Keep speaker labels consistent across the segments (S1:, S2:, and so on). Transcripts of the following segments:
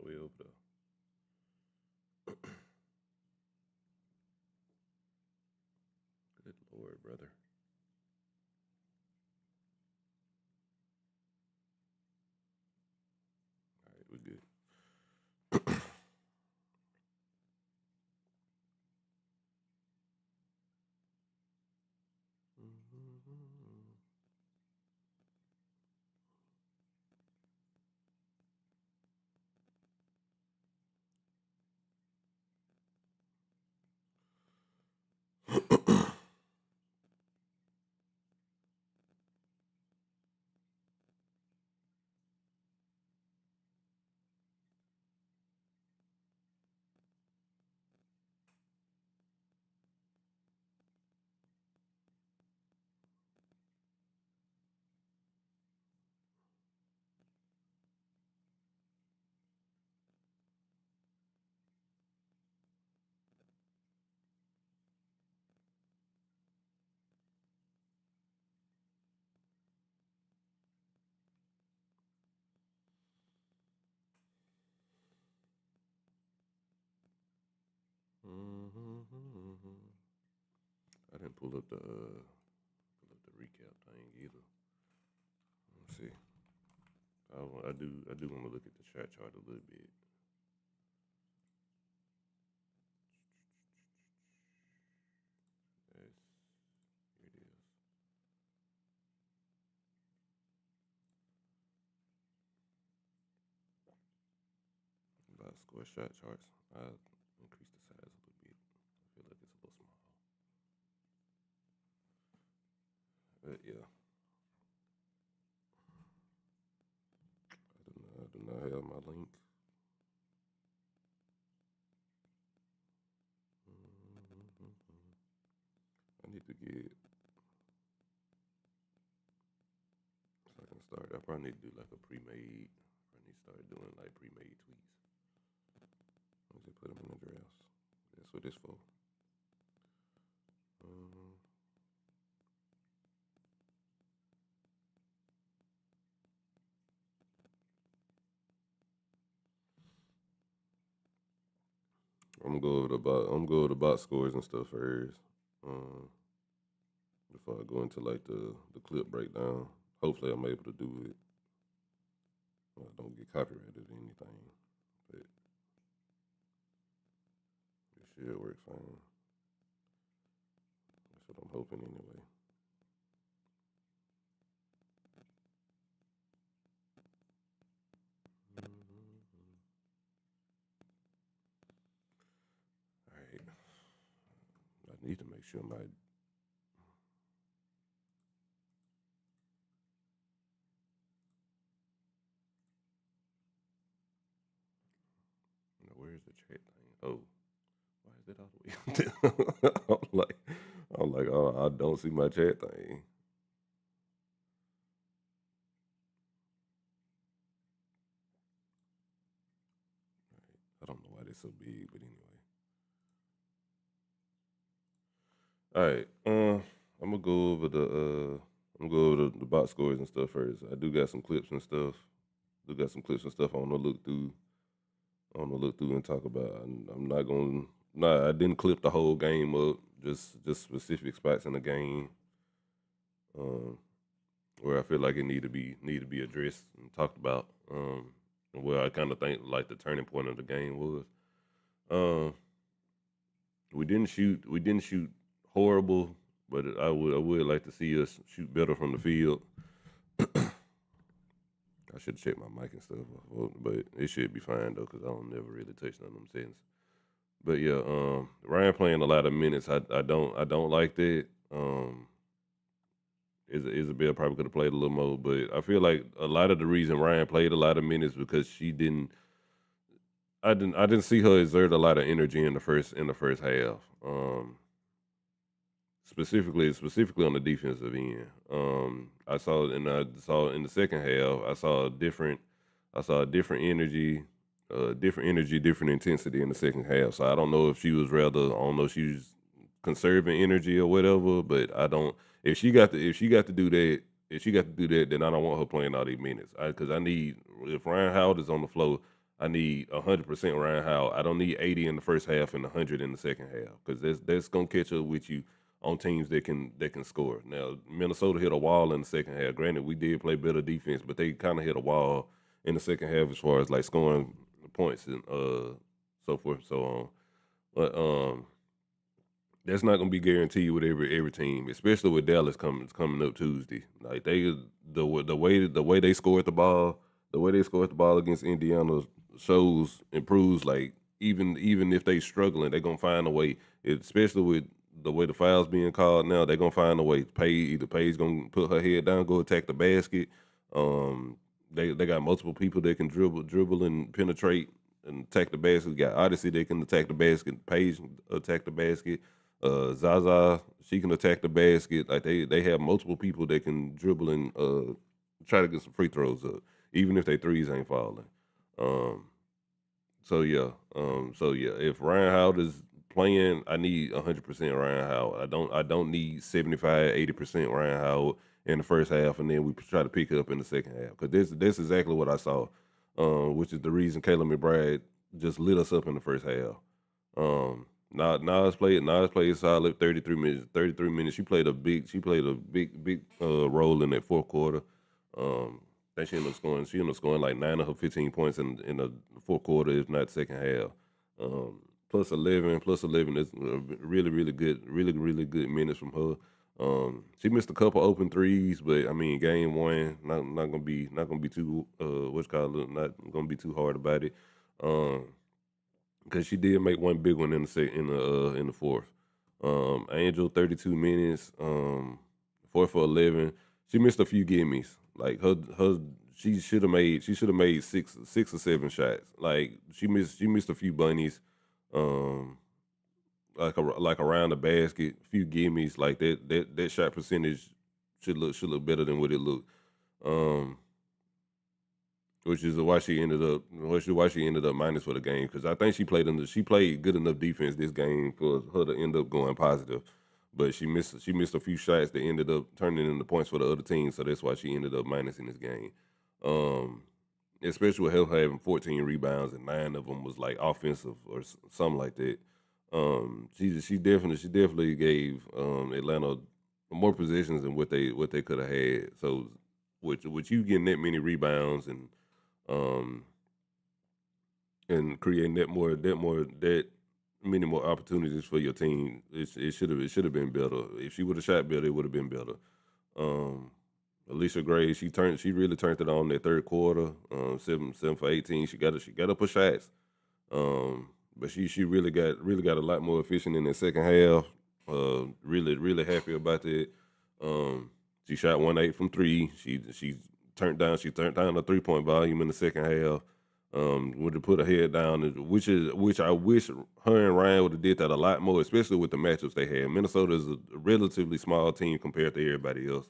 S1: the way over there. Good Lord, brother. All right, we're good. I didn't pull up the recap thing either. Let's see. I do want to look at the chat chart a little bit. Yes, here it is. About score shot charts. I increase the size a little bit. I feel like it's a little small. But yeah, I do not have my link. I need to get so I can start. I probably need to do like a pre-made. I need to start doing like pre-made tweets. I just put them in the drafts. That's what it's for. Um, I'm gonna go over the box scores and stuff first. Um, before I go into like the clip breakdown. Hopefully I'm able to do it. I don't get copyrighted or anything. But it should work fine. That's what I'm hoping anyway. All right. I need to make sure my where's the chat thing? Oh, why is that all the way up there? I'm like, oh, I don't see my chat thing. I don't know why it's so big, but anyway. All right. I'm gonna go over I'm gonna go over the box scores and stuff first. I do got some clips and stuff. Do got some clips and stuff I want to look through. I want to look through and talk about. I'm not gonna. Nah, I didn't clip the whole game up. Just specific spots in the game. Um, where I feel like it need to be addressed and talked about. And where I kind of think like the turning point of the game was. Um, we didn't shoot horrible, but I would like to see us shoot better from the field. I should check my mic and stuff, but it should be fine though because I don't never really touch none of them settings. But yeah, Ryan playing a lot of minutes. I don't like that. Isabel probably could have played a little more, but I feel like a lot of the reason Ryan played a lot of minutes because she didn't. I didn't see her exert a lot of energy in the first half. Specifically on the defensive end. I saw in the second half. I saw a different energy, different intensity in the second half. So I don't know if she was rather. I don't know if she was conserving energy or whatever. But I don't. If she got to do that, then I don't want her playing all these minutes. Because I need if Ryan Howard is on the floor. I need 100% Ryan Howard. I don't need 80 in the first half and 100 in the second half because that's gonna catch up with you on teams that can score. Now Minnesota hit a wall in the second half. Granted, we did play better defense, but they kind of hit a wall in the second half as far as like scoring points and so forth and so on. But that's not gonna be guaranteed with every team, especially with Dallas coming up Tuesday. Like the way they scored the ball, the way they scored the ball against Indiana shows improves. Like even if they struggling, they gonna find a way. Especially with the way the fouls being called now, they gonna find a way. Paige gonna put her head down, go attack the basket. Um, they got multiple people that can dribble and penetrate and attack the basket. Got Odyssey they can attack the basket. Paige can attack the basket. Zaza, she can attack the basket. Like they have multiple people that can dribble and try to get some free throws up, even if they threes ain't falling. Um, so yeah. If Ryan Howard is playing, I need 100% Ryan Howard. I don't need 75, 80% Ryan Howard in the first half, and then we try to pick it up in the second half. Because this is exactly what I saw, which is the reason Caleb McBride just lit us up in the first half. Nas played a solid 33 minutes. 33 minutes. She played a big role in that fourth quarter. Um, I think she ended up scoring like 9 of her 15 points in the fourth quarter, if not second half. Plus 11 is really good minutes from her. She missed a couple open threes, but I mean, game one, not gonna be too what's called not gonna be too hard about it. Um, because she did make one big one in the fourth. Angel 32 minutes, 4 for 11. She missed a few gimmies. Like her she should have made six or seven shots. Like she missed a few bunnies, um, like around the basket, few gimmies. Like that shot percentage should look better than what it looked. Um, which is why she ended up minus for the game because I think she played good enough defense this game for her to end up going positive, but she missed a few shots that ended up turning into points for the other team, so that's why she ended up minus in this game. Um, especially with her having 14 rebounds and 9 of them was like offensive or something like that. She definitely gave Atlanta more possessions than what they could have had. So with you getting that many rebounds um, and creating that many more opportunities for your team. It should have been better. If she would have shot better, it would have been better. Um, Alicia Gray, she really turned it on that third quarter. 7 for 18. She got up her shots. But she really got a lot more efficient in the second half. Really happy about that. Um, she shot 1-8 from three. She turned down the 3 point volume in the second half. Would have put her head down, which I wish her and Ryan would have did that a lot more, especially with the matchups they had. Minnesota is a relatively small team compared to everybody else.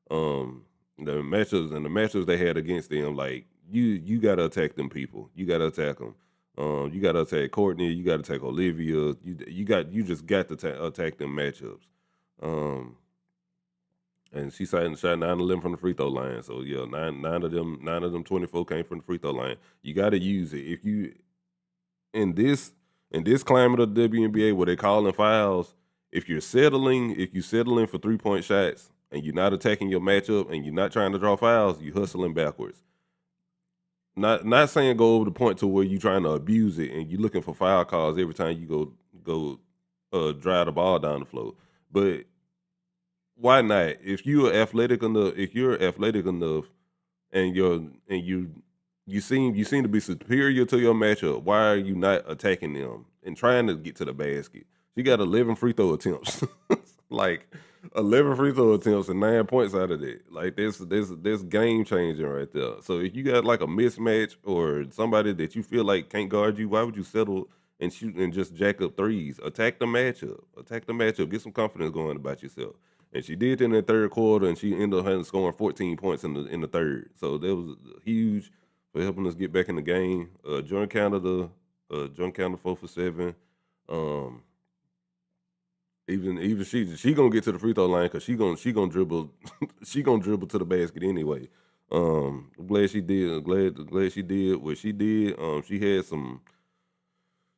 S1: Um, the matchups they had against them, like you gotta attack them people. You gotta attack them. You gotta attack Courtney. You gotta attack Olivia. You just got to attack them matchups. Um, and she shot 9-11 from the free throw line. So yeah, nine of them 24 came from the free throw line. You got to use it. If you in this in this climate of the WNBA where they calling fouls, if you settling for 3 point shots and you're not attacking your matchup and you're not trying to draw fouls, you hustling backwards. Not saying go over the point to where you trying to abuse it and you looking for foul calls every time you go drive the ball down the floor. But why not? If you're athletic enough and you seem to be superior to your matchup, why are you not attacking them and trying to get to the basket? She got 11 free throw attempts. Like 11 free throw attempts and 9 points out of it. Like this game changing right there. So if you got like a mismatch or somebody that you feel like can't guard you, why would you settle and shoot and just jack up threes? Attack the matchup. Attack the matchup. Get some confidence going about yourself. And she did in the third quarter, and she ended up having scoring 14 points in the third. So that was huge for helping us get back in the game. Joint Canada 4 for 7. Um, even she gonna get to the free throw line because she gonna dribble she gonna dribble to the basket anyway. I'm glad she did. Glad she did what she did. She had some.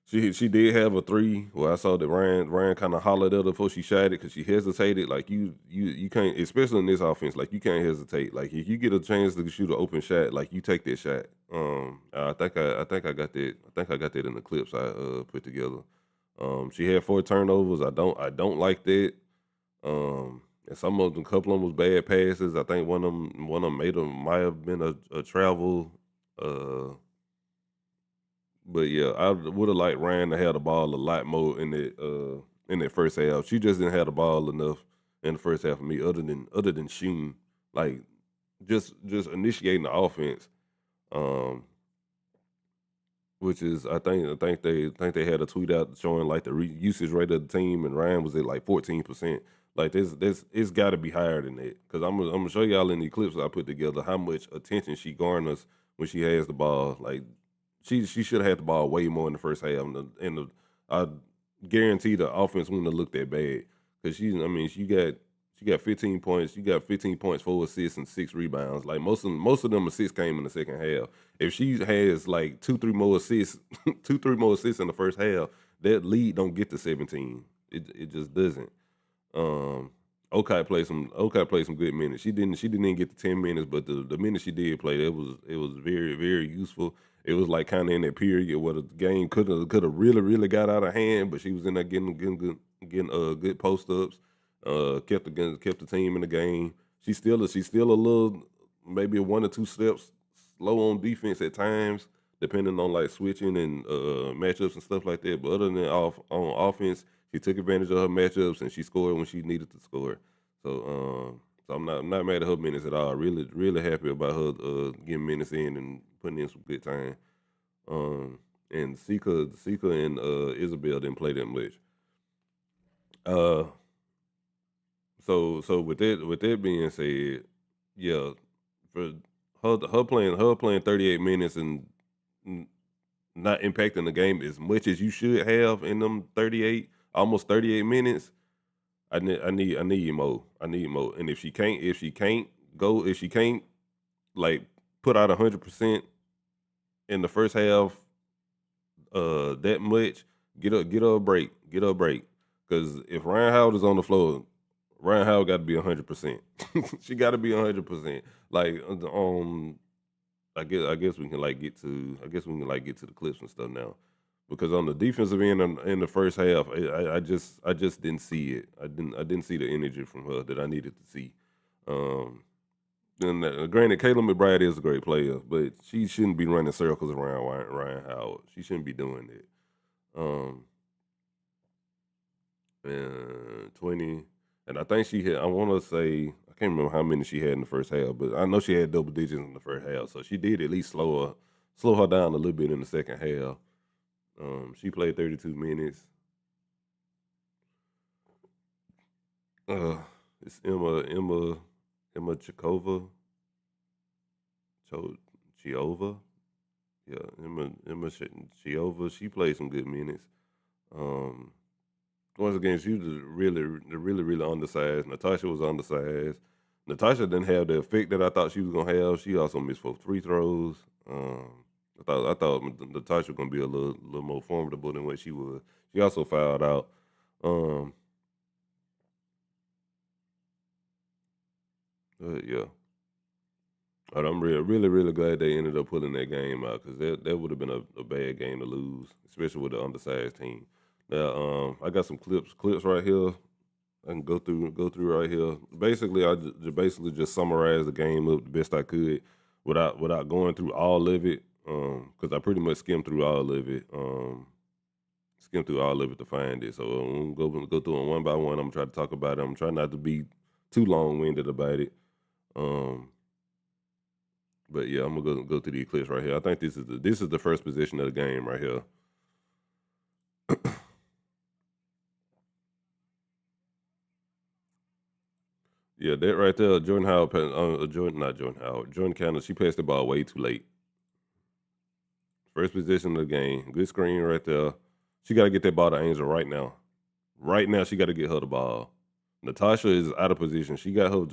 S1: She did have a three. Well, I saw that Ryan kind of hollered at her before she shot it because she hesitated. Like you can't, especially in this offense. Like you can't hesitate. Like if you get a chance to shoot an open shot, like you take that shot. I think I got that. I think I got that in the clips I put together. She had 4 turnovers. I don't like that. And some of them, couple of them was bad passes. I think one of them might have been a travel. Uh, but yeah, I would have liked Ryan to have the ball a lot more in that first half. She just didn't have the ball enough in the first half for me, other than shooting, like just initiating the offense. Um, which is I think they had a tweet out showing like the usage rate of the team, and Ryan was at like 14%. Like this it's got to be higher than that because I'm gonna show y'all in the clips I put together how much attention she garners when she has the ball. Like she should have had the ball way more in the first half, I guarantee the offense wouldn't have looked that bad because she got 15 points. She got 15 points, 4 assists, and 6 rebounds. Like most of them assists came in the second half. If she has like 2, 3 more assists, 2, 3 more assists in the first half, that lead don't get to 17. It just doesn't. Um, Okay played some good minutes. She didn't even get to 10 minutes, but the minutes she did play, it was very very useful. It was like kind of in that period where the game could have really got out of hand, but she was in there getting good post ups. Kept the team in the game. She's still a little maybe 1 or 2 steps slow on defense at times, depending on like switching and matchups and stuff like that. But other than on offense, she took advantage of her matchups and she scored when she needed to score. So I'm not mad at her minutes at all. Really happy about her getting minutes in and putting in some good time. And Sika and Isabel didn't play that much. Uh, so with that being said, yeah, for her playing 38 minutes and n- not impacting the game as much as you should have in them almost 38 minutes. I need more. I need more. And if she can't like put out 100% in the first half, that much, get her a break. Get her a break. Because if Ryan Howard is on the floor, Ryan Howard got to be 100%. She got to be 100%. Like I guess we can like get to the clips and stuff now. Because on the defensive end in the first half, I just didn't see it. I didn't see the energy from her that I needed to see. Um, and granted, Caleb McBride is a great player, but she shouldn't be running circles around Ryan Howard. She shouldn't be doing that. Um, and 20, and I think she had. I want to say I can't remember how many she had in the first half, but I know she had double digits in the first half, so she did at least slow her down a little bit in the second half. She played 32 minutes. Uh, it's Emma Cho, Chiova. Yeah, Chiova. She played some good minutes. Um, Once again, she was really undersized. Natasha was undersized. Natasha didn't have the effect that I thought she was gonna have. She also missed 4 free throws. I thought Natasha was gonna be a little more formidable than what she was. She also fouled out. Um, yeah, but I'm really glad they ended up pulling that game out because that would have been a bad game to lose, especially with the undersized team. Now, I got some clips right here. I can go through right here. Basically, basically just summarize the game up the best I could without going through all of it. Because I pretty much skimmed through all of it. Skimmed through all of it to find it. So I'm gonna go through them one by one. I'm gonna try to talk about it. I'm trying not to be too long winded about it. Um, but yeah, I'm gonna go through the eclipse right here. I think this is the first position of the game right here. Yeah, that right there, Jordan Howard, not Jordan Howard, Jordan Cannon. She passed the ball way too late. First possession of the game. Good screen right there. She got to get that ball to Angel right now. Right now, she got to get her the ball. Natasha is out of position. She got her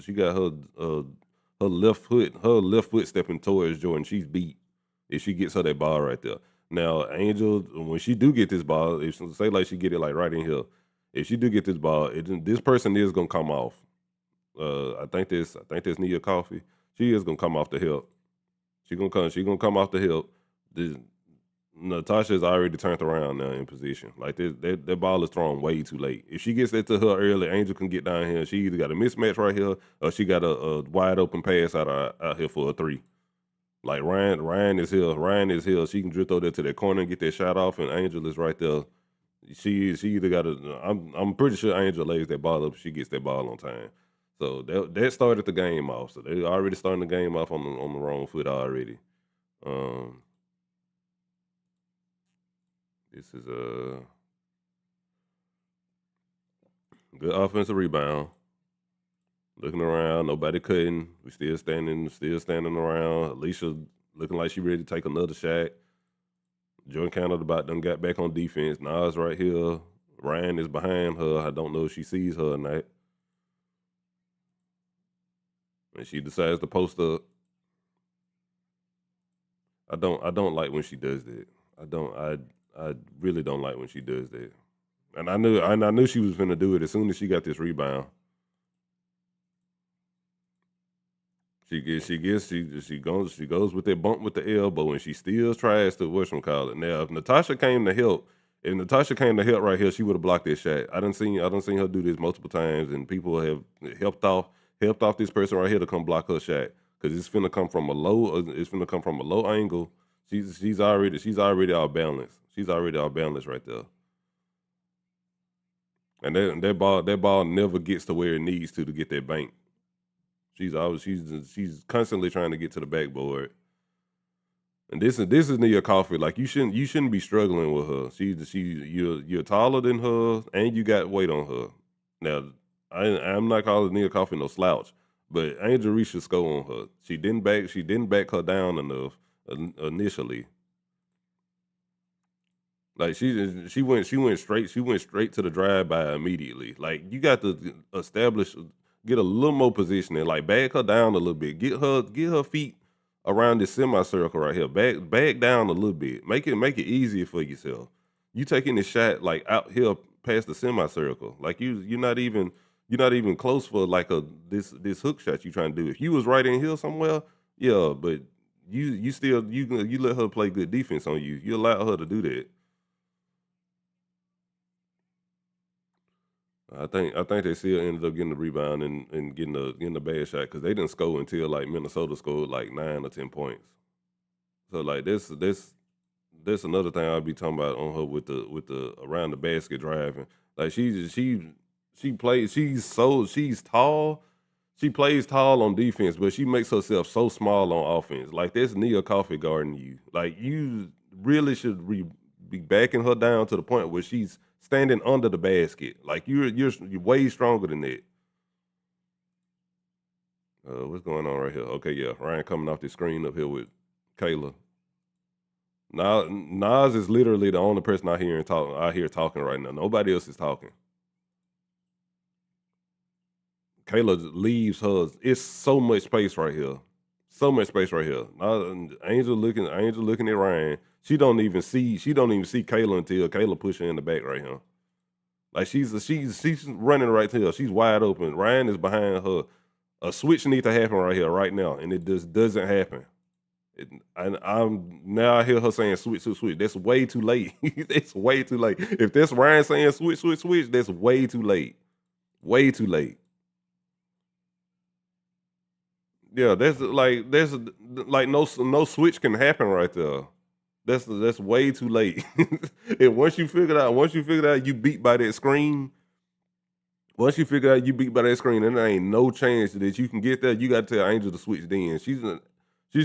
S1: her left foot stepping towards Jordan, she's beat if she gets her that ball right there. Now, Angel, when she do get this ball, if say like she get it like right in here, if she do get this ball, this person is gonna come off. I think this Nia Coffee. She is gonna come off the hip. She gonna come off the hip. This, Natasha's already turned around now in position. Like that ball is thrown way too late. If she gets that to her early, Angel can get down here. She either got a mismatch right here or she got a wide open pass out here for a three. Like Ryan is here. Ryan is here. She can drift over there to that corner and get that shot off, and Angel is right there. She either got a. I'm pretty sure Angel lays that ball up. If she gets that ball on time. So that started the game off. So they already starting the game off on the wrong foot already. Um, this is a good offensive rebound. Looking around, nobody cutting. We still standing around. Alicia looking like she ready to take another shot. Jordan Canada about done got back on defense. Nas right here. Ryan is behind her. I don't know if she sees her or not. And she decides to post up. I don't like when she does that. I really don't like when she does that. And I knew she was gonna do it as soon as she got this rebound. She goes with that bump with the elbow, and she still tries to call it. Now, if Natasha came to help right here, she would have blocked this shot. I done seen her do this multiple times, and people have helped off this person right here to come block her shot because it's finna come from a low. It's finna come from a low angle. She's already out balanced. She's already out balanced right there, and that ball never gets to where it needs to get that bank. She's constantly trying to get to the backboard. And this is Nia Coffee. Like you shouldn't be struggling with her. You're taller than her and you got weight on her. Now I'm not calling Nia Coffee no slouch, but Angel Reese should score on her. She didn't back her down enough initially. Like she went straight to the drive by immediately. Like you got to get a little more positioning. Like back her down a little bit. Get her feet around this semicircle right here. Back down a little bit. Make it easier for yourself. You taking the shot like out here past the semicircle. Like you're not even close for like this hook shot you trying to do. If you was right in here somewhere, yeah, but you let her play good defense on you. You allow her to do that. I think they still ended up getting the rebound and getting the bad shot because they didn't score until like Minnesota scored like 9 or 10 points. So like this another thing I'll be talking about on her with the around the basket driving. Like she's tall. She plays tall on defense, but she makes herself so small on offense. Like that's Nia Coffee guarding you. Like you really should be backing her down to the point where she's standing under the basket. Like you're way stronger than that. What's going on right here? Okay, yeah, Ryan coming off the screen up here with Kayla. Nas is literally the only person I hear talking right now. Nobody else is talking. Kayla leaves hers. It's so much space right here. So much space right here. Angel looking at Ryan. She don't even see Kayla until Kayla push her in the back right here. Like she's running right to her. She's wide open. Ryan is behind her. A switch needs to happen right here, right now, and it just doesn't happen. I'm now I hear her saying switch, switch, switch. That's way too late. That's way too late. If that's Ryan saying switch, switch, switch, that's way too late. Way too late. Yeah, that's like no switch can happen right there. That's way too late. And once you figure out you beat by that screen, once you figure out you beat by that screen, and there ain't no chance that you can get there, you got to tell Angel to switch. Then she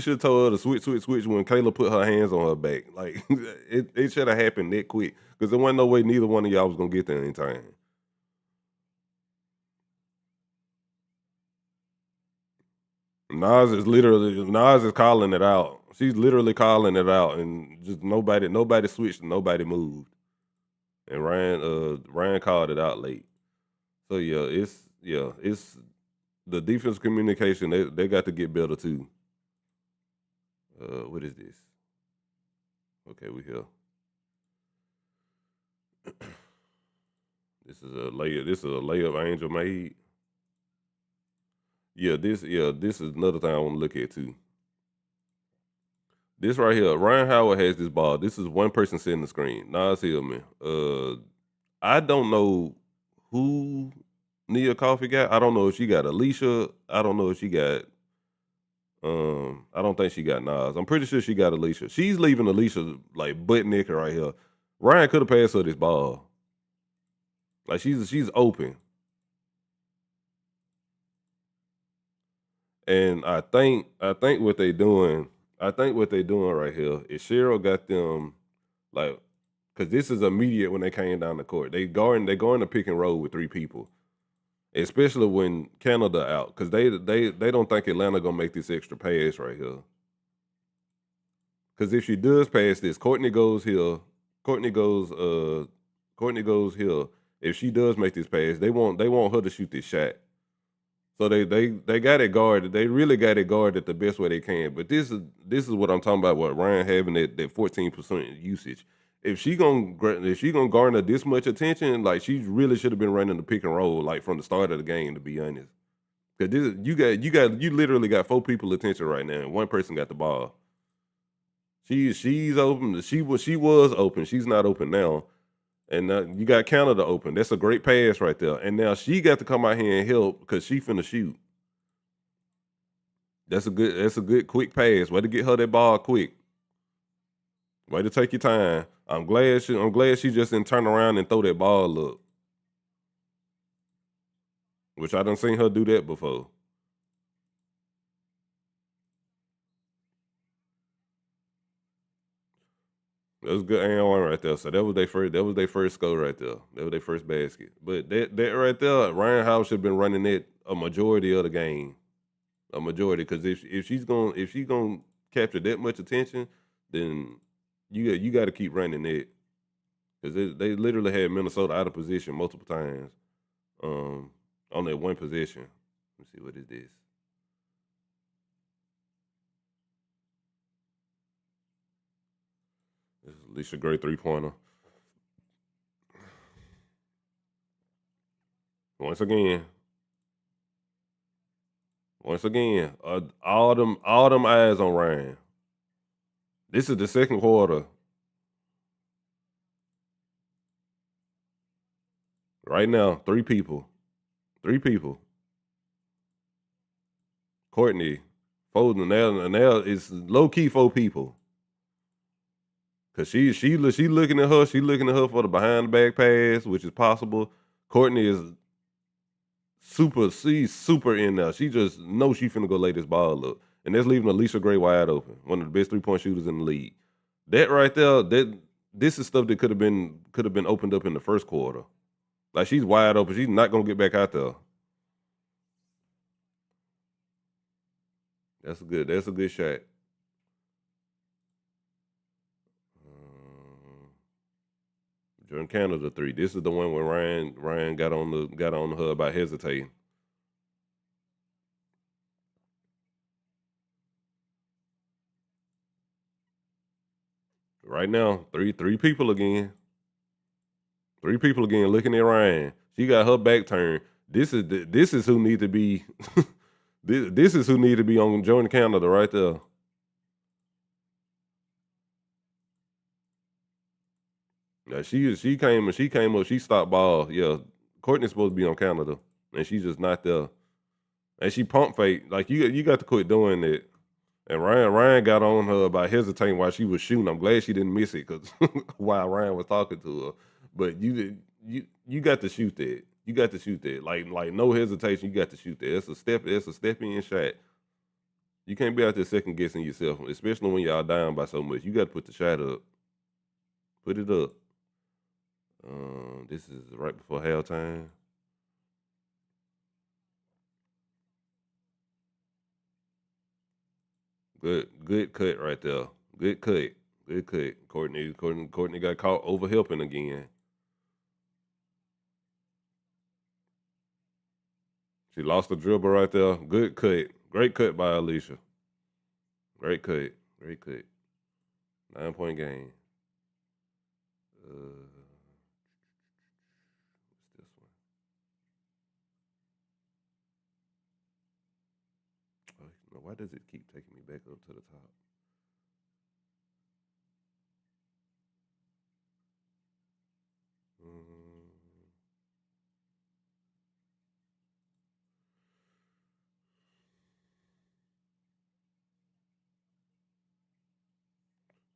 S1: should have told her to switch, switch, switch when Kayla put her hands on her back. Like it should have happened that quick because there wasn't no way neither one of y'all was gonna get there in time. Nas is calling it out. She's literally calling it out, and just nobody switched, and nobody moved, and Ryan called it out late. So yeah, it's the defense communication, they got to get better too. What is this? Okay, we here. This is a layup. This is a layup Angel made. This is another thing I want to look at too. This right here, Ryan Howard has this ball. This is one person setting the screen. Nas Hillman. I don't know who Nia Coffee got. I don't know if she got Alicia. I don't know if she got. I don't think she got Nas. I'm pretty sure she got Alicia. She's leaving Alicia like butt naked right here. Ryan could have passed her this ball. Like she's open. And I think what they doing right here is Cheryl got them like because this is immediate when they came down the court. They going to pick and roll with three people, especially when Canada out because they don't think Atlanta gonna make this extra pass right here. Because if she does pass this, Courtney goes Courtney goes here. If she does make this pass, they want her to shoot this shot. So they got it guarded. They really got it guarded the best way they can. But this is what I'm talking about. What Ryan having that 14% usage. If she gonna garner this much attention, like she really should have been running the pick and roll like from the start of the game. To be honest, because you literally got four people attention right now, and one person got the ball. She's open. She was open. She's not open now. And you got Canada open. That's a great pass right there. And now she got to come out here and help because she finna shoot. That's a good quick pass. Way to get her that ball quick. Way to take your time. I'm glad she just didn't turn around and throw that ball up. Which I done seen her do that before. That was good and one right there. So that was their first score right there. That was their first basket. But that right there, Ryan House should have been running it a majority of the game. A majority. Because if she's gonna capture that much attention, then you got to keep running it. Because they literally had Minnesota out of position multiple times. Um on that one possession. Let's see what is this. This is Alicia Gray 3-pointer. Once again, all them eyes on Ryan. This is the second quarter. Right now, three people. Three people. Courtney, Foden, now it's low key four people. Cause she looking at her. She looking at her for the behind the back pass, which is possible. Courtney is super. She's super in there. She just knows she finna go lay this ball up, and that's leaving Alicia Gray wide open, one of the best 3-point shooters in the league. That right there, this is stuff that could have been opened up in the first quarter. Like she's wide open. She's not gonna get back out there. That's a good shot. Um, Jordan Canada three. This is the one where Ryan got on her about hesitating. Right now, three people again. Three people again looking at Ryan. She got her back turned. This is who need to be. This is who need to be on Jordan Canada right there. Now she came up. She stopped ball. Yeah, Courtney's supposed to be on Canada, and she's just not there. And she pump fake. Like you got to quit doing that. And Ryan got on her about hesitating while she was shooting. I'm glad she didn't miss it because while Ryan was talking to her. But you got to shoot that. You got to shoot that. Like no hesitation. You got to shoot that. It's a step in shot. You can't be out there second guessing yourself, especially when y'all down by so much. You got to put the shot up. Put it up. This is right before halftime. Good cut right there. Good cut. Good cut. Courtney got caught over helping again. She lost the dribble right there. Good cut. Great cut by Alicia. Great cut. Great cut. 9-point game. What's this one? Oh, why does it keep taking me back up to the top? Mm,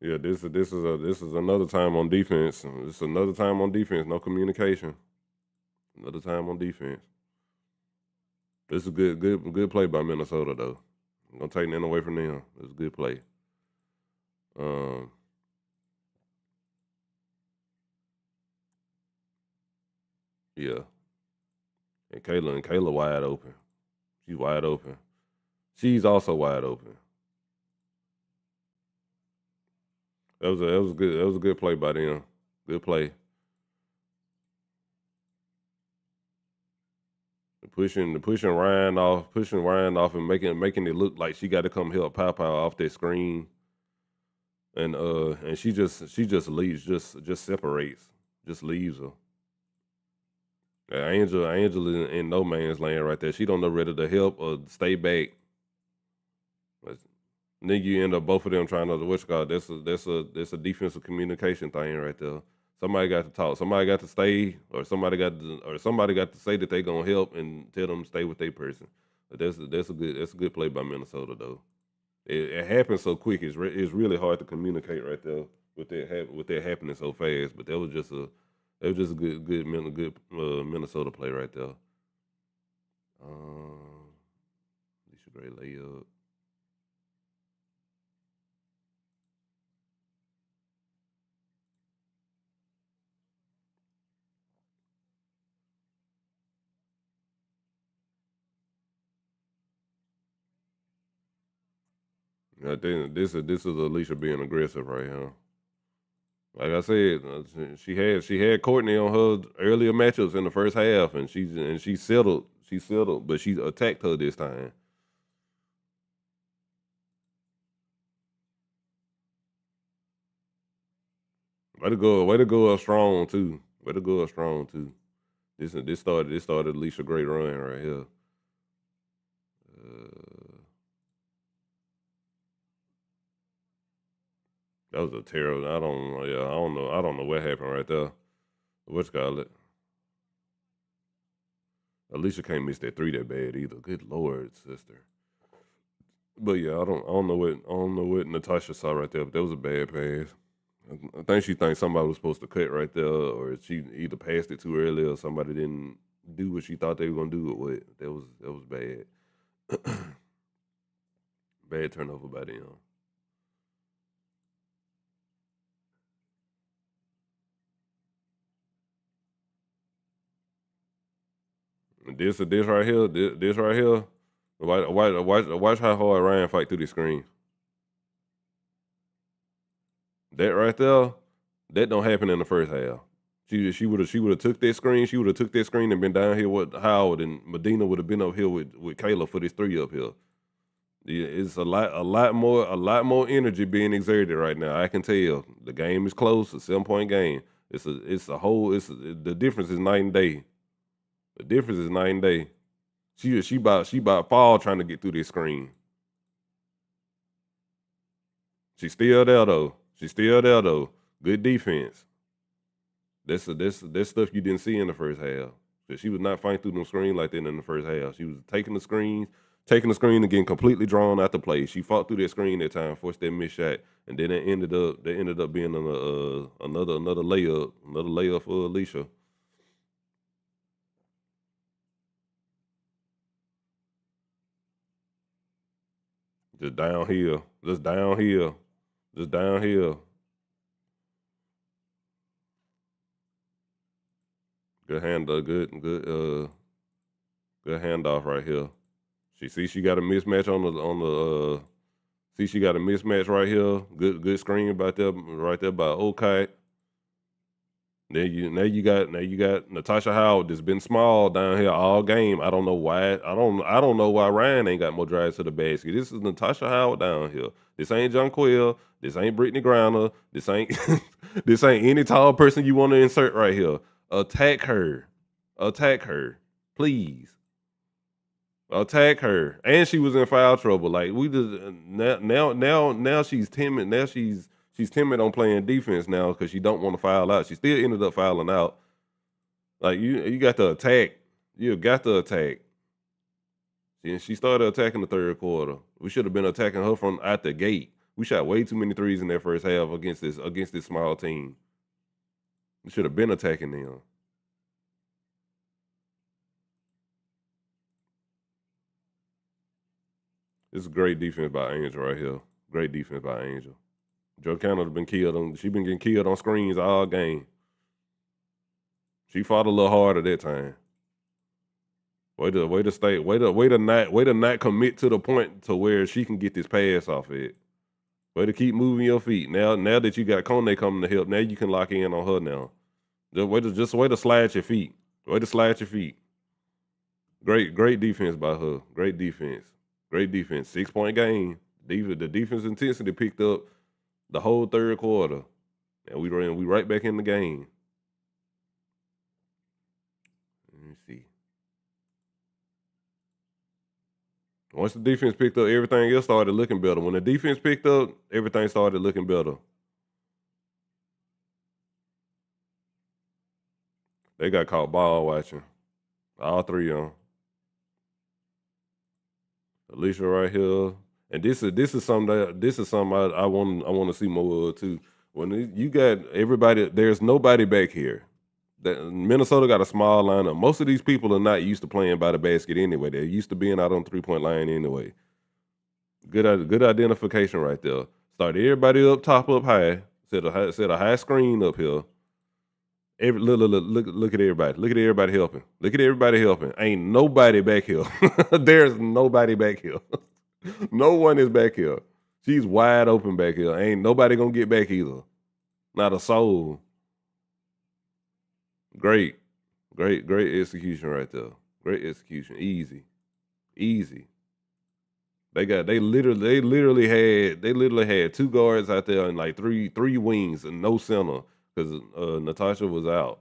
S1: yeah, this is another time on defense. This is another time on defense. No communication. Another time on defense. This is a good play by Minnesota though. I'm gonna take nothing away from them. It's a good play. Um, yeah. And Kayla wide open. She's wide open. She's also wide open. That was a good play by them. Good play. Pushing Ryan off, and making it look like she got to come help Pow off that screen, and she just leaves, just separates, just leaves her. Angel in no man's land right there. She don't know whether to help or stay back. But then you end up both of them trying to what's it called. That's a defensive communication thing right there. Somebody got to talk. Somebody got to stay, or somebody got to say that they gonna help and tell them to stay with their person. But that's a good play by Minnesota though. It happens so quick. It's really hard to communicate right there with that happening so fast. But that was just a good Minnesota play right there. Um, Alicia Gray layup. I think this is Alicia being aggressive right here. Like I said, she had Courtney on her earlier matchups in the first half, and she settled. She settled, but she attacked her this time. Way to go up strong too. Way to go up strong too. This started Alicia great run right here. Uh, that was a terrible. I don't know. Yeah, I don't know. I don't know what happened right there. What's called it? Alicia can't miss that three that bad either. Good lord, sister. But yeah, I don't know what Natasha saw right there, but that was a bad pass. I think she thinks somebody was supposed to cut right there, or she either passed it too early, or somebody didn't do what she thought they were gonna do it with. That was bad. Bad turnover by them. And this right here, this right here. Watch how hard Ryan fight through the screen. That right there, that don't happen in the first half. She would have took that screen. She would have took that screen and been down here with Howard, and Medina would have been up here with Kayla for this three up here. Yeah, it's a lot more energy being exerted right now. I can tell the game is close. A 7-point game. The difference is night and day. The difference is night and day. She about fall trying to get through this screen. She's still there though. She's still there though. Good defense. That's stuff you didn't see in the first half. 'Cause she was not fighting through the screen like that in the first half. She was taking the screen and getting completely drawn out the play. She fought through that screen that time, forced that missed shot, and then it ended up being another layup for Alicia. Just downhill, just downhill, just downhill. Good handoff right here. She got a mismatch she got a mismatch right here. Good screen right there by Okay. Now you got Natasha Howard that's been small down here all game. I don't know why. I don't know why Ryan ain't got more drives to the basket. This is Natasha Howard down here. This ain't John Quill. This ain't Brittany Griner. This ain't this ain't any tall person you want to insert right here. Attack her. Attack her. Please. Attack her. And she was in foul trouble. Like we just now she's timid. Now she's timid on playing defense now because she don't want to foul out. She still ended up fouling out. Like you got to attack. You got to attack. And she started attacking the third quarter. We should have been attacking her from out the gate. We shot way too many threes in that first half against this small team. We should have been attacking them. This is great defense by Angel right here. Great defense by Angel. Joe Canada been killed on. She been getting killed on screens all game. She fought a little harder that time. Way to not commit to the point to where she can get this pass off it. Way to keep moving your feet. Now that you got Kone coming to help, now you can lock in on her now. Just way to slide your feet. Way to slide your feet. Great defense by her. Great defense. Great defense. 6 point game. The defense intensity picked up the whole third quarter. And we right back in the game. Let me see. Once the defense picked up, everything else started looking better. When the defense picked up, everything started looking better. They got caught ball watching. All three of them. Alicia right here. And this is something I want to see more of too. You got everybody, there's nobody back here. Minnesota got a small lineup. Most of these people are not used to playing by the basket anyway. They're used to being out on 3 point line anyway. Good identification right there. Start everybody up top up high. Set a high screen up here. Look at everybody. Look at everybody helping. Look at everybody helping. Ain't nobody back here. There's nobody back here. No one is back here. She's wide open back here. Ain't nobody gonna get back either. Not a soul. Great. Great execution right there. Great execution. Easy. Easy. They literally had two guards out there and like three wings and no center because Natasha was out.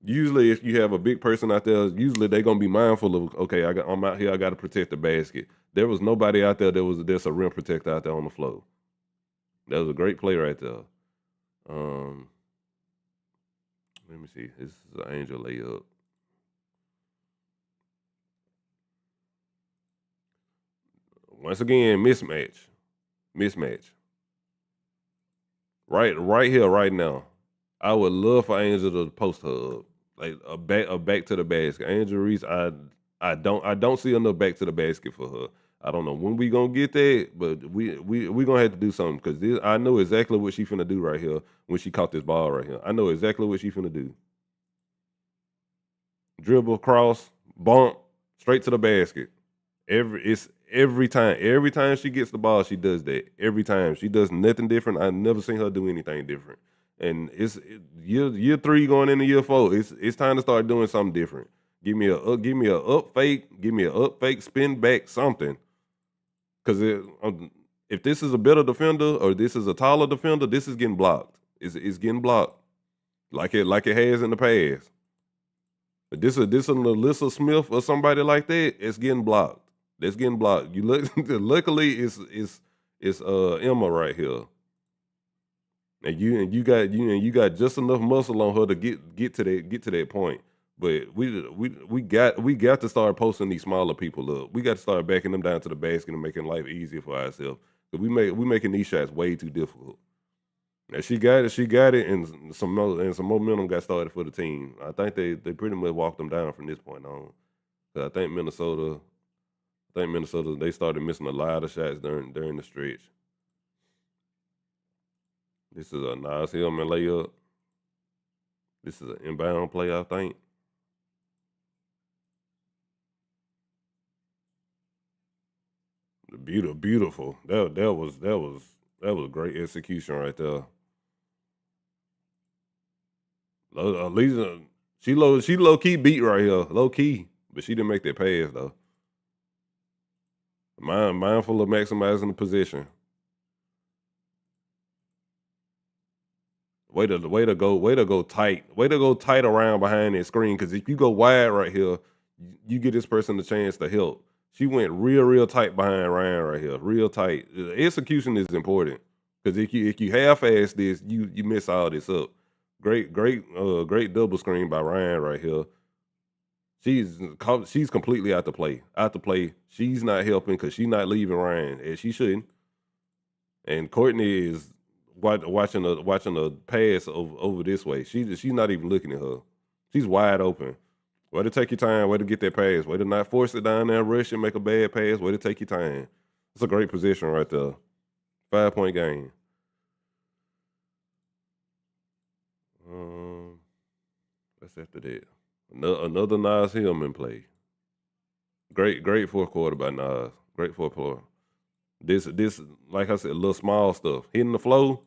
S1: Usually, if you have a big person out there, usually they're gonna be mindful of, okay, I'm out here, I got to protect the basket. There was nobody out there. There's a rim protector out there on the floor. That was a great play right there. Um, Let me see. This is an Angel layup. Once again, mismatch. Right here, right now. I would love for Angel to post her up, like a back to the basket. Angel Reese, I don't see enough back to the basket for her. I don't know when we gonna get that, but we gonna have to do something because I know exactly what she finna do right here when she caught this ball right here. I know exactly what she finna do. Dribble, cross, bump, straight to the basket. Every time she gets the ball, she does that. Every time she does nothing different. I never seen her do anything different. And year three going into year four. It's time to start doing something different. Give me a up fake, spin back, something. Because if this is a better defender or this is a taller defender, this is getting blocked. It's getting blocked like it has in the past. But this an Alyssa Smith or somebody like that, it's getting blocked. That's getting blocked. You look luckily it's Emma right here. And you got just enough muscle on her to get to that point. But we got to start posting these smaller people up. We got to start backing them down to the basket and making life easier for ourselves. 'Cause we making these shots way too difficult. And she got it, and some momentum got started for the team. I think they pretty much walked them down from this point on. 'Cause I think Minnesota they started missing a lot of shots during the stretch. This is a Nas Hillman layup. This is an inbound play, I think. Beautiful. That was great execution right there. Lisa, she low key beat right here, low key, but she didn't make that pass though. Mindful of maximizing the position. Way to go tight. Way to go tight around behind that screen. Because if you go wide right here, you get this person the chance to help. She went real tight behind Ryan right here, real tight. The execution is important because if you half-ass this, you miss all this up. Great double screen by Ryan right here. She's completely out the play. Out the play. She's not helping because she's not leaving Ryan as she shouldn't. And Courtney is watching a pass over this way. She's not even looking at her. She's wide open. Way to take your time. Way to get that pass. Way to not force it down there, rush and make a bad pass. Way to take your time. It's a great position right there. 5-point game. That's after that. Another Nas Hillman play. Great fourth quarter by Nas. Great fourth quarter. This like I said, little small stuff. Hitting the flow.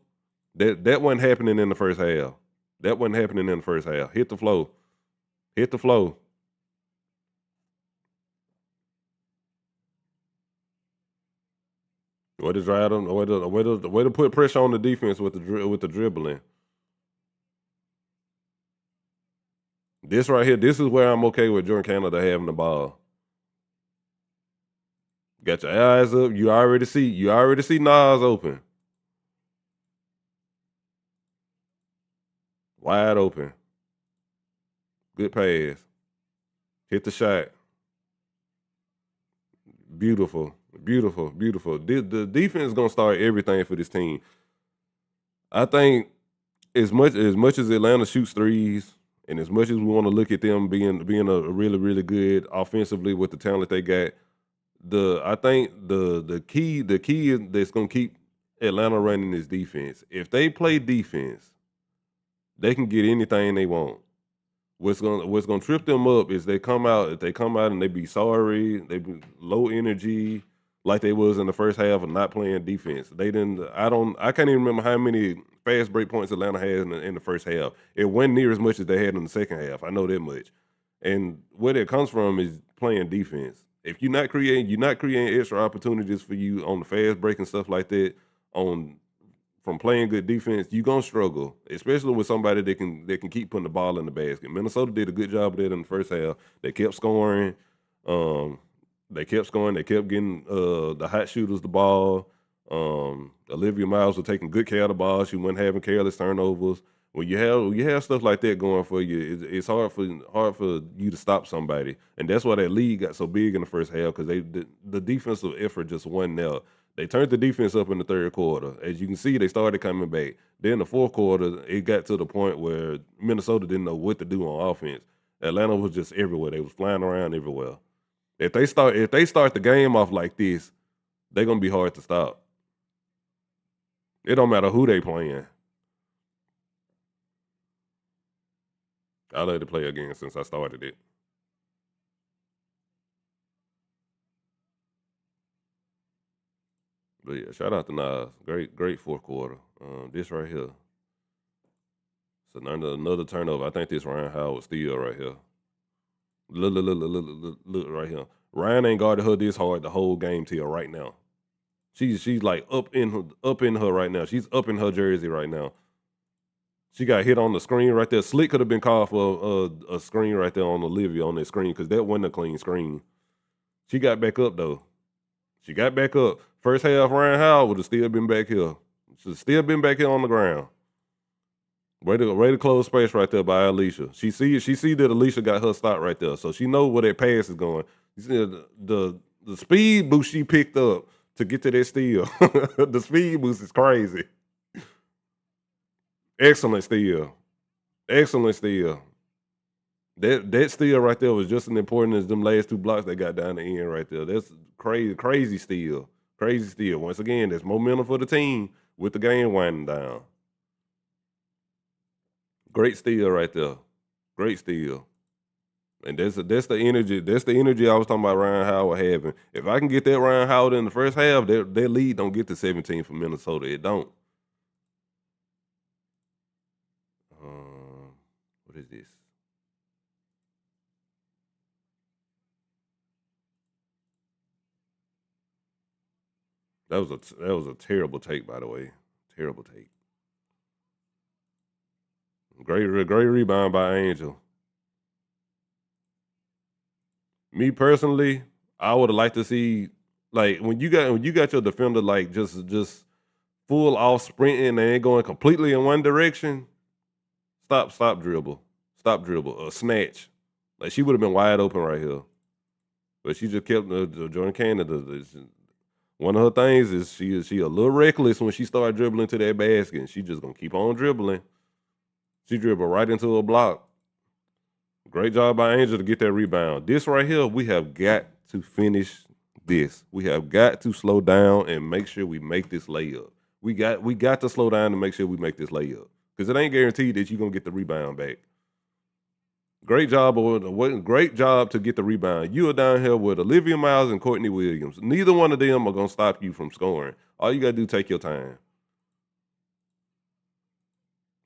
S1: That wasn't happening in the first half. That wasn't happening in the first half. Hit the flow. Hit the flow. Way to drive them. Way to put pressure on the defense with the dribbling. This right here. This is where I'm okay with Jordan Canada having the ball. Got your eyes up. You already see. You already see Nas open. Wide open. Good pass. Hit the shot. Beautiful. Beautiful. The defense is gonna start everything for this team. I think as much as Atlanta shoots threes, and as much as we want to look at them being a really good offensively with the talent they got, I think the key is that's gonna keep Atlanta running this defense. If they play defense, they can get anything they want. What's gonna trip them up is if they come out and they be sorry, they be low energy, like they was in the first half of not playing defense. They didn't. I can't even remember how many fast break points Atlanta had in the first half. It wasn't near as much as they had in the second half. I know that much. And where it comes from is playing defense. If you're not creating extra opportunities for you on the fast break and stuff like that. On From playing good defense, you're gonna struggle, especially with somebody that can keep putting the ball in the basket. Minnesota did a good job of that in the first half. They kept scoring. Um, they kept scoring. They kept getting the hot shooters the ball. Olivia Miles was taking good care of the ball. She wasn't having careless turnovers. When you have stuff like that going for you, it's hard for you to stop somebody, and that's why that lead got so big in the first half because the defensive effort just wasn't there. They turned the defense up in the third quarter. As you can see, they started coming back. Then the fourth quarter, it got to the point where Minnesota didn't know what to do on offense. Atlanta was just everywhere. They was flying around everywhere. If they start the game off like this, they're gonna be hard to stop. It don't matter who they playing. I let it play again since I started it. But yeah, shout out to Nas. Great fourth quarter. This right here. So another turnover. I think this Ryan Howard steal right here. Look right here. Ryan ain't guarded her this hard the whole game till right now. She's like up in her right now. She's up in her jersey right now. She got hit on the screen right there. Slick could have been called for a screen right there on Olivia on that screen because that wasn't a clean screen. She got back up though. She got back up. First half, Ryan Howard would have still been back here. She'd still been back here on the ground. Way to close space right there by Alicia. She see that Alicia got her stop right there, so she know where that pass is going. You see the speed boost she picked up to get to that steal. The speed boost is crazy. Excellent steal. Excellent steal. That steal right there was just as important as them last two blocks they got down the end right there. That's crazy steal. Crazy steal. Once again, that's momentum for the team with the game winding down. Great steal right there. Great steal. And that's the energy. That's the energy I was talking about Ryan Howard having. If I can get that Ryan Howard in the first half, that lead don't get to 17 for Minnesota. It don't. Um, That was a terrible take, by the way. Terrible take. Great rebound by Angel. Me personally, I would have liked to see like when you got your defender like just full off sprinting and ain't going completely in one direction. Stop dribble, stop dribble, snatch. Like she would have been wide open right here, but she just kept Jordan Canada. One of her things is she a little reckless when she started dribbling to that basket. And she just gonna keep on dribbling. She dribbled right into a block. Great job by Angel to get that rebound. This right here, we have got to finish this. We have got to slow down and make sure we make this layup. We got to slow down and make sure we make this layup because it ain't guaranteed that you're gonna get the rebound back. Great job to get the rebound. You are down here with Olivia Miles and Courtney Williams. Neither one of them are gonna stop you from scoring. All you gotta do take your time.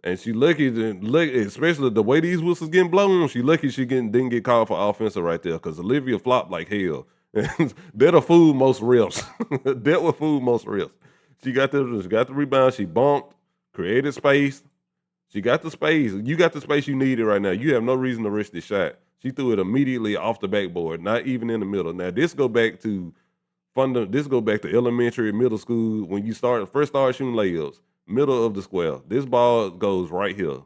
S1: And she lucky to look, especially the way these whistles getting blown. She lucky didn't get called for offensive right there because Olivia flopped like hell. That'll fool most refs. That will fool most refs. She got the rebound. She bumped, created space. She got the space. You got the space you needed right now. You have no reason to risk this shot. She threw it immediately off the backboard, not even in the middle. Now this go back to elementary, middle school when you first start shooting layups. Middle of the square. This ball goes right here.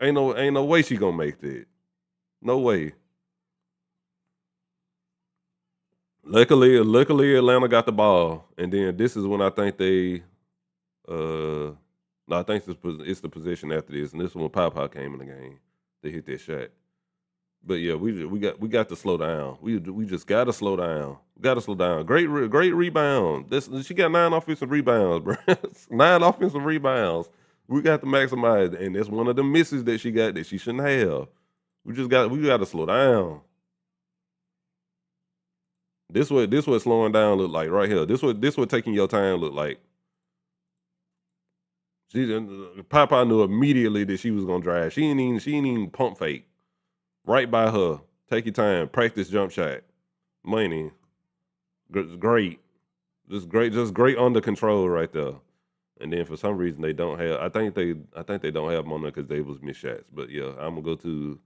S1: Ain't no way she gonna make that. No way. Luckily Atlanta got the ball, and then this is when I think they. No, I think it's the position after this, and this is when Papa came in the game. They hit that shot. But yeah, we got to slow down. We just got to slow down. Got to slow down. Great rebound. She got 9 offensive rebounds, bro. 9 offensive rebounds. We got to maximize, and that's one of the misses that she got that she shouldn't have. We got to slow down. This what slowing down look like right here. This what taking your time look like. Papa knew immediately that she was gonna drive. She ain't even pump fake. Right by her. Take your time. Practice jump shot. Money. Great. Just great under control right there. And then for some reason they don't have. I think they don't have them on there because they was missed shots. But yeah, I'm gonna go to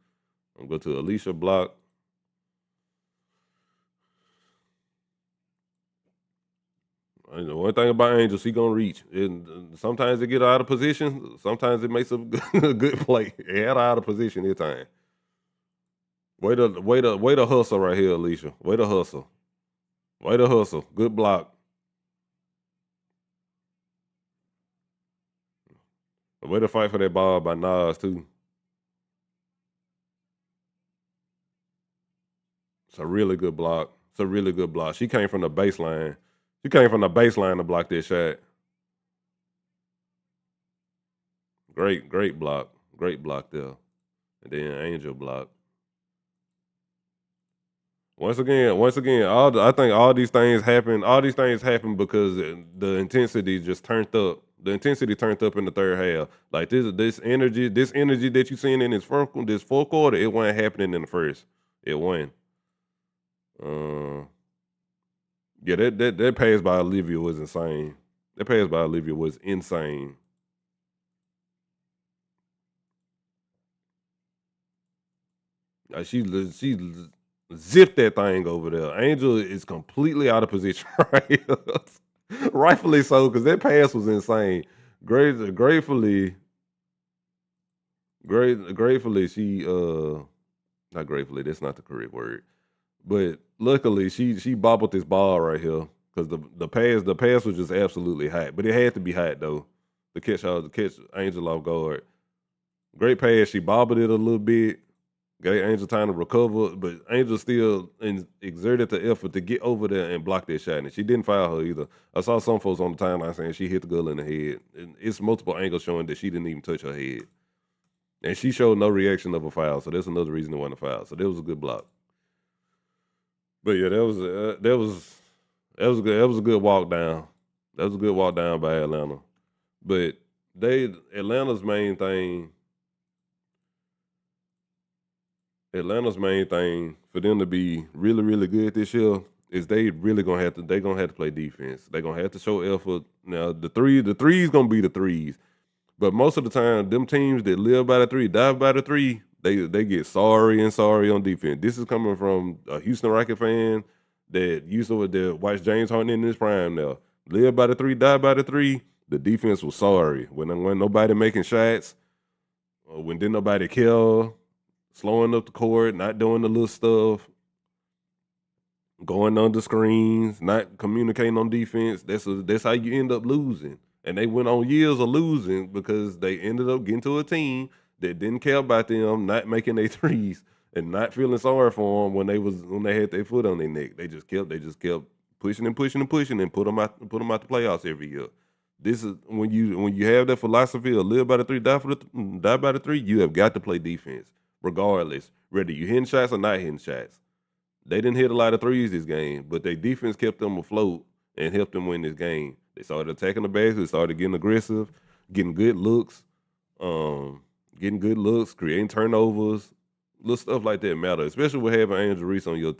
S1: Alicia block. The one thing about Angel, she gonna reach. And sometimes they get out of position. Sometimes it makes a good play. It had her out of position this time. Way to hustle right here, Alicia. Way to hustle. Way to hustle. Good block. Way to fight for that ball by Nas too. It's a really good block. It's a really good block. She came from the baseline. She came from the baseline to block this shot. Great block. Great block there. And then Angel block. Once again, I think all these things happen. All these things happen because the intensity just turned up. The intensity turned up in the third half. Like this energy that you seen in this fourth quarter, it wasn't happening in the first. It wasn't. Yeah, that pass by Olivia was insane. That pass by Olivia was insane. Like she zipped that thing over there. Angel is completely out of position right Rightfully so, because that pass was insane. Gratefully, she not gratefully, that's not the correct word. But luckily she bobbled this ball right here because the pass was just absolutely hot. But it had to be hot though. To catch Angel off guard. Great pass. She bobbled it a little bit. Gave Angel time to recover, but Angel still exerted the effort to get over there and block that shot. And she didn't foul her either. I saw some folks on the timeline saying she hit the girl in the head. And it's multiple angles showing that she didn't even touch her head. And she showed no reaction of a foul, so that's another reason to want to foul. So that was a good block. But yeah, that was a good walk down. That was a good walk down by Atlanta. But Atlanta's main thing for them to be really, really good this year is they really gonna have to play defense. They're gonna have to show effort. Now the threes gonna be the threes. But most of the time, them teams that live by the three, die by the three, they get sorry and sorry on defense. This is coming from a Houston Rocket fan that used to watch James Harden in his prime now. Live by the three, die by the three. The defense was sorry. When nobody making shots, when didn't nobody kill, slowing up the court, not doing the little stuff, going under screens, not communicating on defense. That's how you end up losing. And they went on years of losing because they ended up getting to a team that didn't care about them not making their threes and not feeling sorry for them when they had their foot on their neck. They just kept pushing and pushing and pushing and put them out the playoffs every year. This is when you have that philosophy of live by the three, die by the three. You have got to play defense regardless, whether you hitting shots or not hitting shots. They didn't hit a lot of threes this game, but their defense kept them afloat and helped them win this game. They started attacking the basket, started getting aggressive, getting good looks, um, creating turnovers, little stuff like that matter. Especially with having Angel Reese on your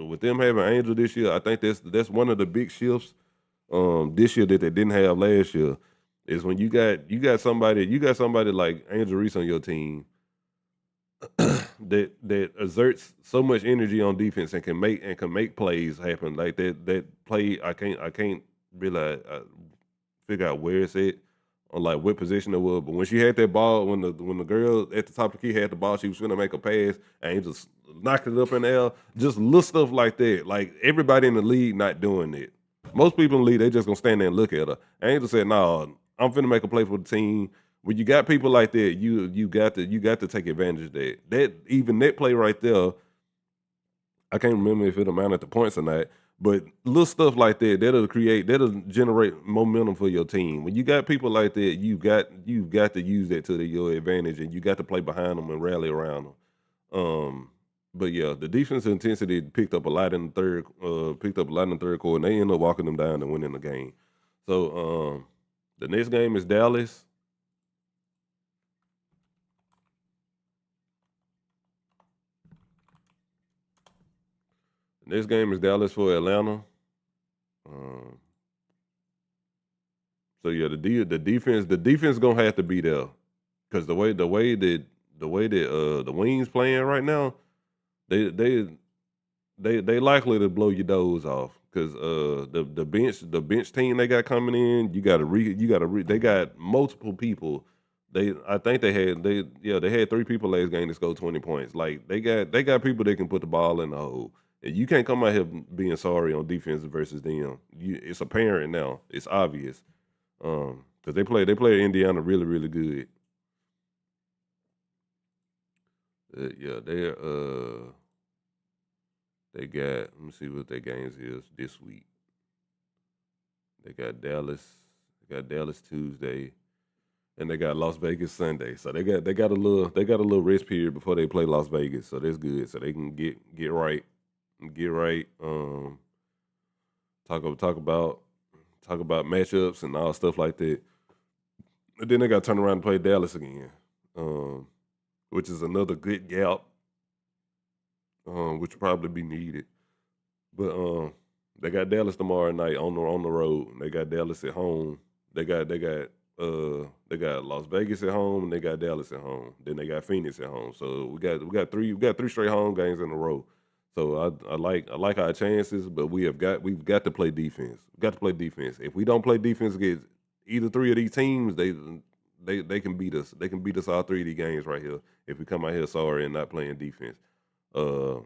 S1: with them having Angel this year. I think that's one of the big shifts this year that they didn't have last year. Is when you got somebody like Angel Reese on your team that exerts so much energy on defense and can make plays happen like that play. I can't really figure out where it's at or like what position it was. But when she had that ball, when the girl at the top of the key had the ball, she was gonna make a pass and just knocked it up in the air. Just little stuff like that. Like everybody in the league not doing it. Most people in the league they just gonna stand there and look at her. Angel said, "No, I'm finna make a play for the team." When you got people like that, you got to take advantage of that. That play right there, I can't remember if it amounted to points or not, but little stuff like that that'll generate momentum for your team. When you got people like that, you got to use that to your advantage, and you got to play behind them and rally around them. But yeah, the defense intensity picked up a lot in the third quarter, and they ended up walking them down and winning the game. So the next game is Dallas. Next game is Dallas for Atlanta. Um, so yeah, the defense gonna have to be there because the way that the Wings playing right now, they they they likely to blow your doors off because the bench team they got coming in, they got multiple people. I think they had 3 people last game that scored 20 points. Like they got people that can put the ball in the hole. And you can't come out here being sorry on defense versus them. It's apparent now. It's obvious. Because they play Indiana really really good. Yeah, they got. Let me see what their games is this week. They got Dallas. They got Dallas Tuesday, and they got Las Vegas Sunday. So they got a little rest period before they play Las Vegas. So that's good. So they can get right. Talk talk about talk about matchups and all stuff like that. And then they got to turn around and play Dallas again, um, which is another good gap, which will probably be needed. But they got Dallas tomorrow night on the road. They got Dallas at home. They got Las Vegas at home and they got Dallas at home. Then they got Phoenix at home. So we got three straight home games in a row. So I like our chances, but we've got to play defense. We've got to play defense. If we don't play defense against either three of these teams, they can beat us. They can beat us all 3 of these games right here if we come out here sorry and not playing defense. Uh,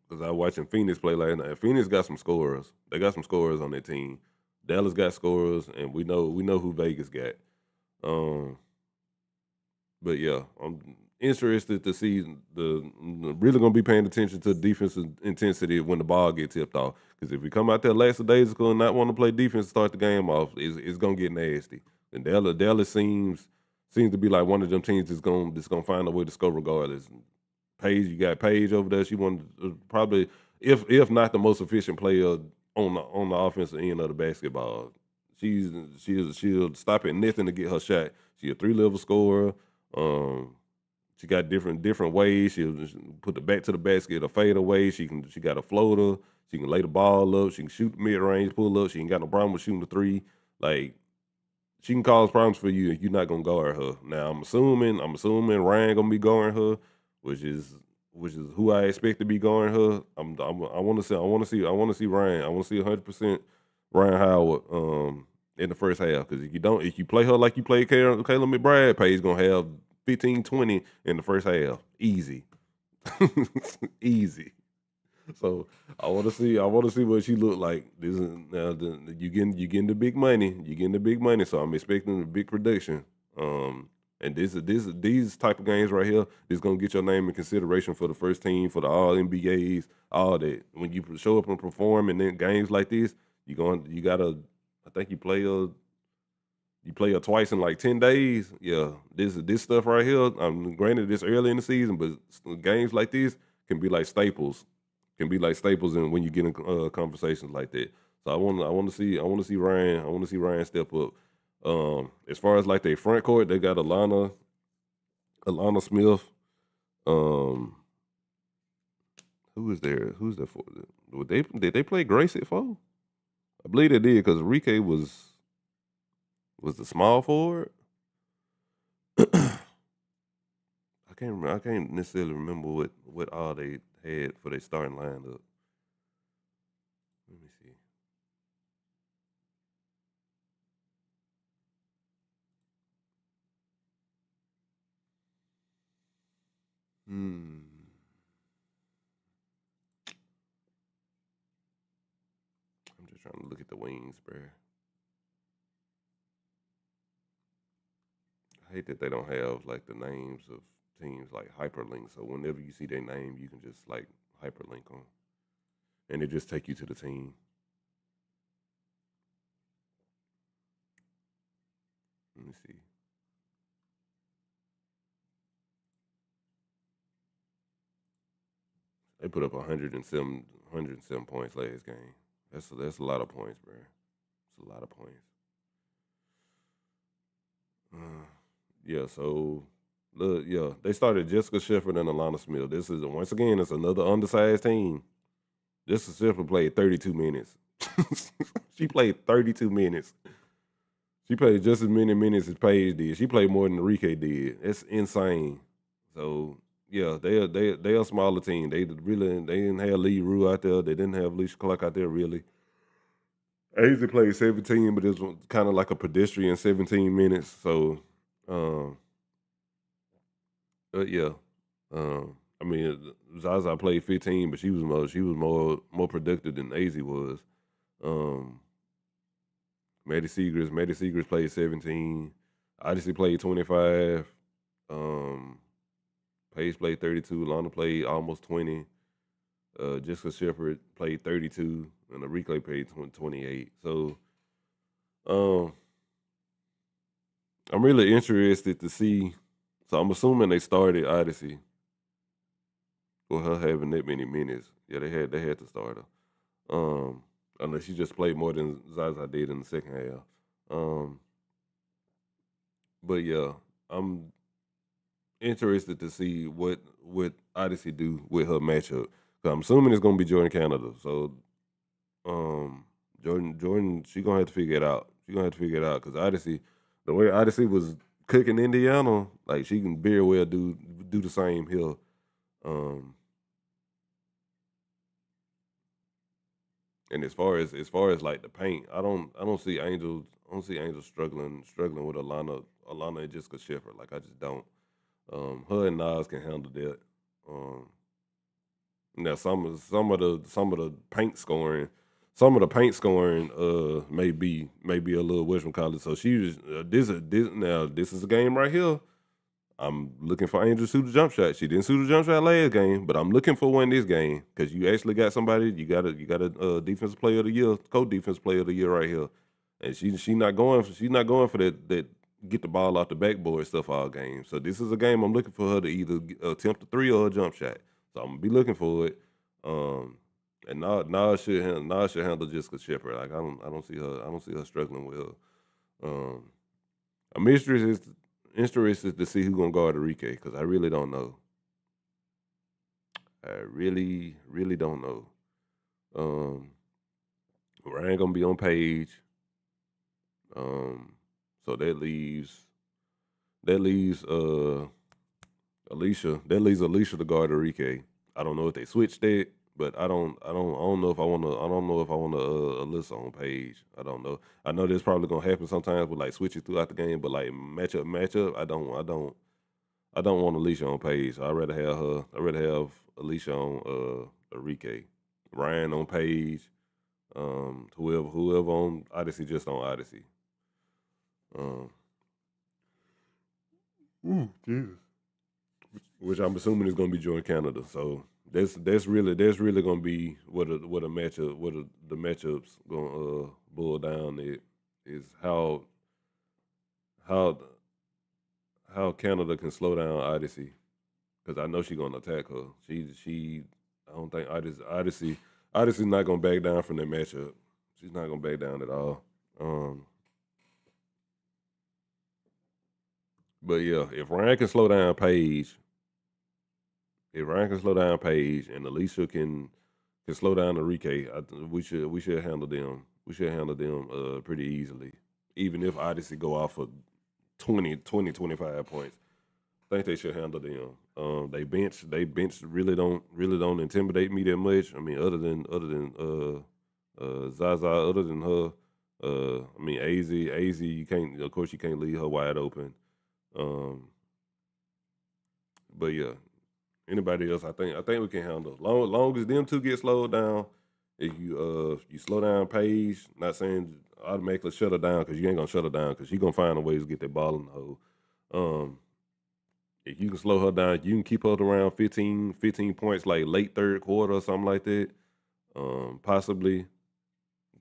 S1: because I was watching Phoenix play last night. Phoenix got some scorers. They got some scorers on their team. Dallas got scorers, and we know who Vegas got. Um, but yeah, I'm interested to see really gonna be paying attention to defensive intensity when the ball gets tipped off. Because if we come out there lackadaisical and not want to play defense to start the game off, it's gonna get nasty. And Dallas seems to be like one of them teams that's gonna find a way to score regardless. You got Paige over there. She won probably if not the most efficient player on the offensive end of the basketball. She'll stop at nothing to get her shot. She a 3 level scorer. Um, She got different ways. She'll just put the back to the basket, a fade away. She got a floater. She can lay the ball up. She can shoot mid range, pull up. She ain't got no problem with shooting the three. Like she can cause problems for you if you're not gonna guard her. Now I'm assuming Ryan gonna be guarding her, which is who I expect to be guarding her. I want to see Ryan. I want to see 100% Ryan Howard in the first half, because if you play her like you play Kayla McBride, Page gonna have 15, 20 in the first half, easy, easy. So I want to see what she look like. This is now you getting the big money. You getting the big money. So I'm expecting a big production. And these type of games right here is gonna get your name in consideration for the first team, for the All NBAs, all that. When you show up and perform, and then games like this, you gotta. I think you play her twice in like 10 days. Yeah, this stuff right here. Granted, this early in the season, but games like this can be like staples. Can be like staples, and when you get in conversations like that. So I want to see Ryan. I want to see Ryan step up. As far as like their front court, they got Alana Smith. Um, who is there? Who's there for? Did they play Grace at four? I believe they did, because Rike was the small forward. I can't remember. I can't necessarily remember what all they had for their starting lineup. Let me see. Hmm. I'm just trying to look at the wings, bro. I hate that they don't have like the names of teams like hyperlink. So whenever you see their name, you can just like hyperlink them, and it just take you to the team. Let me see. They put up 107 points last game. That's a lot of points, bro. It's a lot of points. Uh, yeah. So look, yeah, they started Jessica Shepard and Alana Smith. This is once again, it's another undersized team. Jessica Shepard played 32 minutes. She played 32 minutes. She played just as many minutes as Paige did. She played more than Enrique did. That's insane. So yeah, they a smaller team. They didn't have Lee Rue out there. They didn't have Alicia Clark out there really. Ainsley played 17, but it was kind of like a pedestrian 17 minutes. So, um, but yeah, I mean, Zaza played 15, but she was more productive than Az was. Um, Maddie Seegers played 17. Odyssey played 25. Um, Paige played 32. Lana played almost 20. Jessica Shepard played 32, and the replay played 28. So, um, I'm really interested to see. So I'm assuming they started Odyssey with her having that many minutes. Yeah, they had to start her. Unless she just played more than Zaza did in the second half. Um, but yeah, I'm interested to see what Odyssey do with her matchup. Cause I'm assuming it's gonna be Jordan Canada. So um, Jordan, she gonna have to figure it out. She gonna have to figure it out, because Odyssey, the way Odyssey was cooking Indiana, like she can very well do the same here. Um, and as far as like the paint, I don't see Angels struggling with Alana and Jessica Shepard. Like, I just don't. Her and Nas can handle that. Um, Now some of the paint scoring may be a little Western College. So she was this is a game right here. I'm looking for Angel to shoot a jump shot. She didn't shoot a jump shot last game, but I'm looking for one this game, because you actually got somebody. You got a defensive player of the year, co-defensive player of the year right here, and she's not going for that get the ball off the backboard stuff all game. So this is a game I'm looking for her to either attempt a three or a jump shot. So I'm gonna be looking for it. Um, and Nas should handle Jessica Shepard. Like, I don't see her struggling with her. A mistress is interested to see who's gonna guard Enrique because I really don't know. I really, really don't know. Um, Ryan gonna be on Page. Um, so that leaves Alicia to guard Enrique. I don't know if they switched it, but I don't know if I wanna Alyssa on Page. I don't know. I know this probably gonna happen sometimes with like switches throughout the game, but like matchup, I don't want Alicia on Page. I'd rather have her. I'd rather have Alicia on Enrique. Ryan on Page. Whoever on Odyssey, just on Odyssey. Um, Jesus. Which I'm assuming is going to be join Canada. So that's really going to be the matchups going to boil down. It is how how Canada can slow down Odyssey because I know she's going to attack her. She I don't think Odyssey's not going to back down from that matchup. She's not going to back down at all. Um, but yeah, if Ryan can slow down Paige and Alicia can slow down Enrique, we should handle them. We should handle them pretty easily. Even if Odyssey go off for 25 points, I think they should handle them. They bench really don't intimidate me that much. I mean, other than Zaza, other than her, I mean Az, you can't, of course you can't leave her wide open. Um, but yeah, anybody else, I think we can handle. Long as them two get slowed down, if you slow down Paige, not saying automatically shut her down because you ain't gonna shut her down because she gonna find a way to get that ball in the hole. Um, if you can slow her down, you can keep her around 15 points like late third quarter or something like that. Possibly.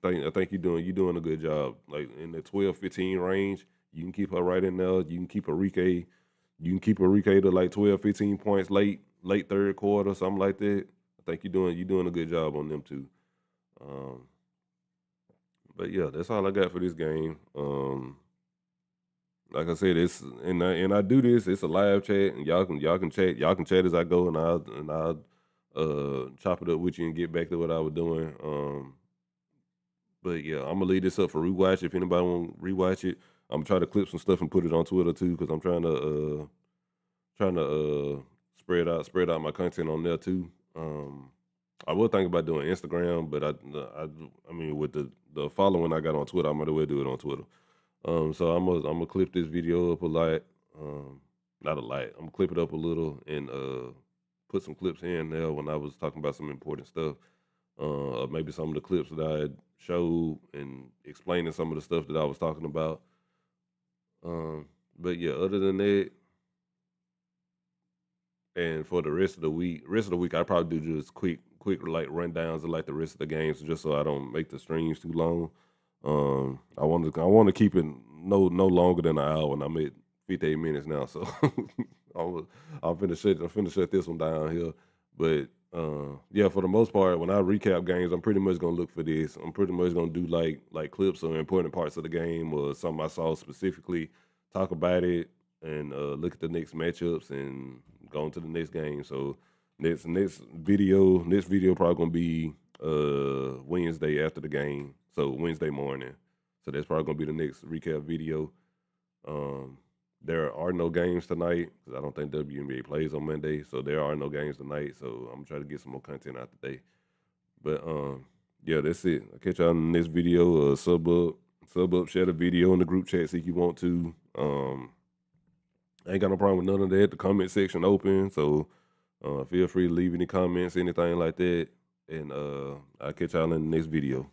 S1: I think you're doing a good job. Like in the 12-15 range, you can keep her right in there. You can keep Enrique to like 12, 15 points late third quarter, something like that. I think you're doing a good job on them too. Um, but yeah, that's all I got for this game. Like I said, I do this. It's a live chat, and y'all can chat as I go, and I'll chop it up with you and get back to what I was doing. But yeah, I'm gonna leave this up for rewatch. If anybody want to rewatch it, I'm gonna try to clip some stuff and put it on Twitter too, because I'm trying to spread out my content on there too. I would think about doing Instagram, but I mean with the following I got on Twitter, I might as well do it on Twitter. So I'm gonna clip this video up a lot. Um, Not a lot. I'm gonna clip it up a little and put some clips here and there when I was talking about some important stuff. Maybe some of the clips that I had showed and explaining some of the stuff that I was talking about. But yeah, other than that, and for the rest of the week, I probably do just quick like rundowns of like the rest of the games, just so I don't make the streams too long. I want to keep it no longer than an hour, and I'm at 58 minutes now, so I'm I'm finna shut this one down here. But yeah, for the most part, when I recap games, I'm pretty much gonna look for this. I'm pretty much gonna do like clips of important parts of the game or something I saw specifically, talk about it, and look at the next matchups and go on to the next game. So next video probably gonna be Wednesday after the game. So Wednesday morning. So that's probably gonna be the next recap video. Um, there are no games tonight because I don't think WNBA plays on Monday. So there are no games tonight. So I'm gonna try to get some more content out today. But yeah, that's it. I'll catch y'all in the next video. Sub up, share the video in the group chat see if you want to. I ain't got no problem with none of that. The comment section open, so feel free to leave any comments, anything like that. And I'll catch y'all in the next video.